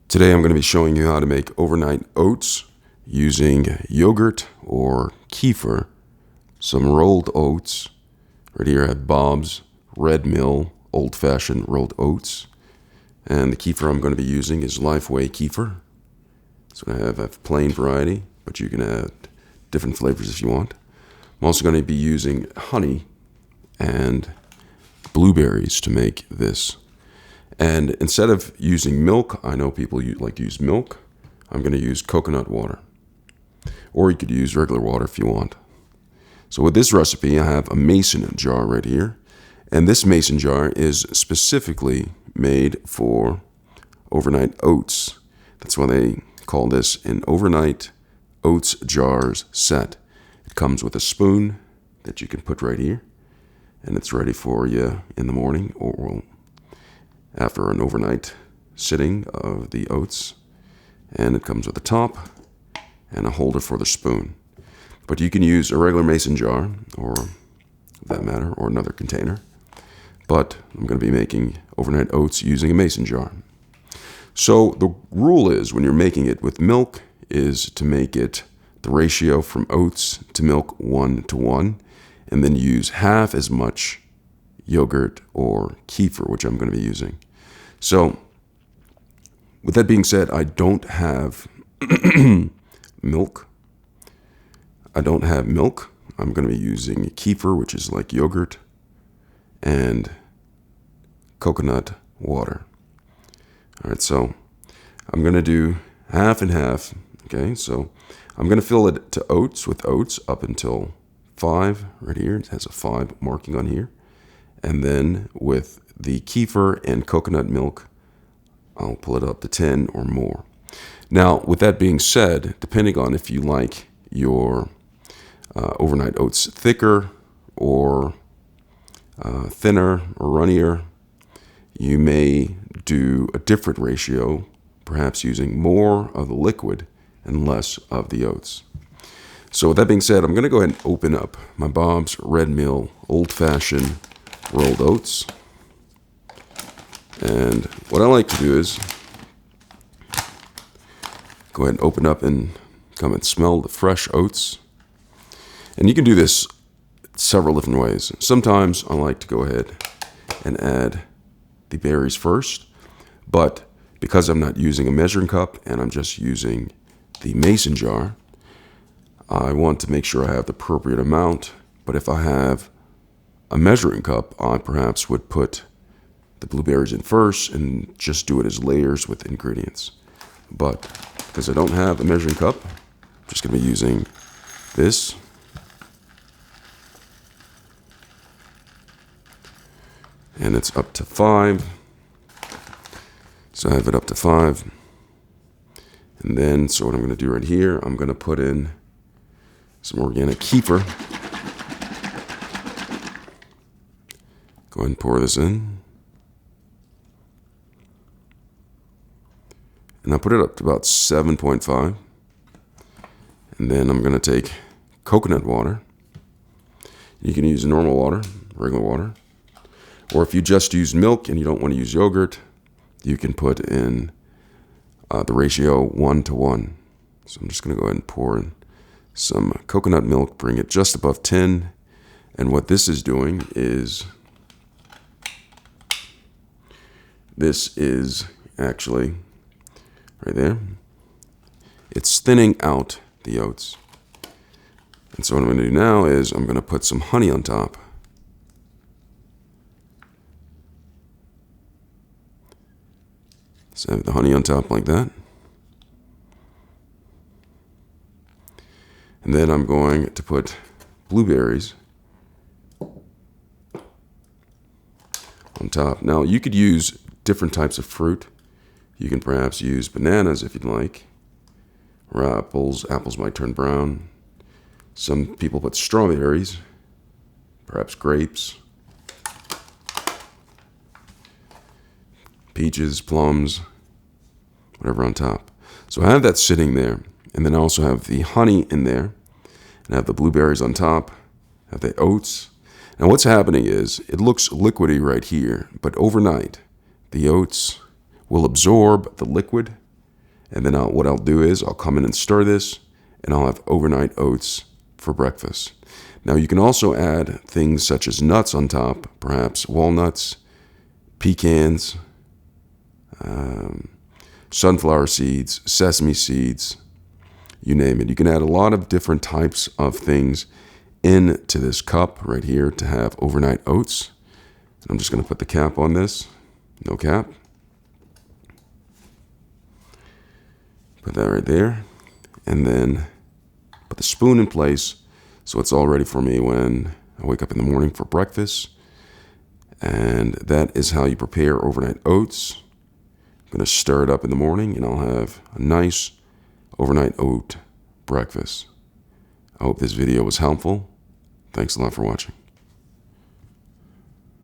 Today I'm going to be showing you how to make overnight oats using yogurt or kefir, some rolled oats. Right here I have Bob's Red Mill old-fashioned rolled oats. And the kefir I'm going to be using is Lifeway kefir. So I have plain variety, but you can add different flavors if you want. I'm also going to be using honey and blueberries to make this. And instead of using milk, I know people like to use milk, I'm going to use coconut water. Or you could use regular water if you want. So with this recipe, I have a mason jar right here. And this mason jar is specifically made for overnight oats. That's why they call this an overnight oats jars set. It comes with a spoon that you can put right here. And it's ready for you in the morning or after an overnight sitting of the oats. And it comes with a top and a holder for the spoon. But you can use a regular mason jar, or for that matter, or another container. But I'm going to be making overnight oats using a mason jar. So the rule is, when you're making it with milk, is to make it the ratio from oats to milk 1:1, and then use half as much yogurt or kefir, which I'm going to be using. So with that being said, I don't have milk. I'm going to be using kefir, which is like yogurt, and coconut water. All right, so I'm going to do half and half. Okay, so I'm going to fill it to oats with oats up until 5 right here. It has a 5 marking on here. And then with the kefir and coconut milk, I'll pull it up to 10 or more. Now, with that being said, depending on if you like your overnight oats thicker or thinner or runnier, you may do a different ratio, perhaps using more of the liquid and less of the oats. So with that being said, I'm going to go ahead and open up my Bob's Red Mill old-fashioned rolled oats. And what I like to do is go ahead and open up and come and smell the fresh oats. And you can do this several different ways. Sometimes I like to go ahead and add the berries first, but because I'm not using a measuring cup and I'm just using the mason jar, I want to make sure I have the appropriate amount. But if I have a measuring cup, I perhaps would put the blueberries in first and just do it as layers with ingredients. But because I don't have a measuring cup, I'm just going to be using this. And it's up to 5. So I have it up to 5. And then, so what I'm going to do right here, I'm going to put in some organic kefir. Go ahead and pour this in. And I put it up to about 7.5. And then I'm going to take coconut water. You can use normal water, regular water. Or if you just use milk and you don't want to use yogurt, you can put in the ratio 1:1. So I'm just going to go ahead and pour in some coconut milk, bring it just above 10. And what this is doing is, this is actually right there. It's thinning out the oats. And so what I'm going to do now is I'm going to put some honey on top. So I have the honey on top like that. And then I'm going to put blueberries on top. Now you could use different types of fruit. You can perhaps use bananas if you'd like, or apples. Apples might turn brown. Some people put strawberries, perhaps grapes, peaches, plums, whatever on top. So I have that sitting there. And then I also have the honey in there. And I have the blueberries on top. I have the oats. Now what's happening is, it looks liquidy right here, but overnight, the oats will absorb the liquid And then what I'll do is I'll come in and stir this, and I'll have overnight oats for breakfast. Now you can also add things such as nuts on top, perhaps walnuts, pecans, sunflower seeds, sesame seeds, you name it. You can add a lot of different types of things into this cup right here to have overnight oats. I'm just going to put the cap on this. No cap. Put that right there. And then put the spoon in place so it's all ready for me when I wake up in the morning for breakfast. And that is how you prepare overnight oats. I'm going to stir it up in the morning, and I'll have a nice overnight oat breakfast. I hope this video was helpful. Thanks a lot for watching.